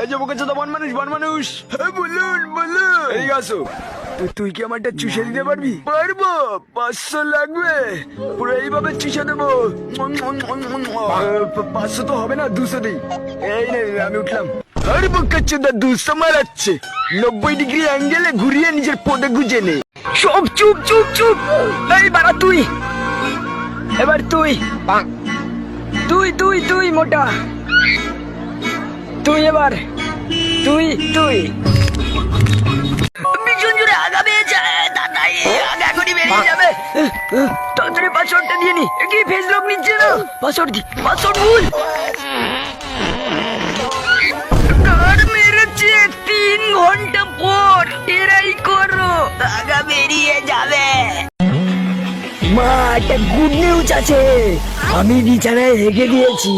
এই যে বোকা চোদা বন মানুষ বলুন এই আসো। তুই কি আমারটা চুষে দিতে পারবি? পারবো, 500 লাগবে, পুরো এইভাবে চুষে দেবো। 500 তো হবে না, 200 দিই। এই নে আমি উঠলাম। আরে বোকা চোদা 200 মারাচ্ছে, 90 ডিগ্রি অ্যাঙ্গেলে ঘুরিয়ে নিজের পদে গুজে নে। সব চুপ চুপ চুপ। এই বাড়া তুই, এবার তুই তুই তুই তুই মোটা, তুই এবার তুই তুই ভীষণ জোরে আগা পেয়েছে দাদাই, আগা এখনই বেরিয়ে যাবে। তাড়াতাড়ি পাসওয়ার্ডটা দিয়ে নি। কি ফেস লক নিচ্ছে না? পাসওয়ার্ড দি, পাসওয়ার্ড ভুল। কার মেরেছে 3 ঘন্টা পর, এরাই করো, আগা বেরিয়ে যাবে। মা, একটা গুড নিউজ আছে, আমি বিছানায় হেগে দিয়েছি।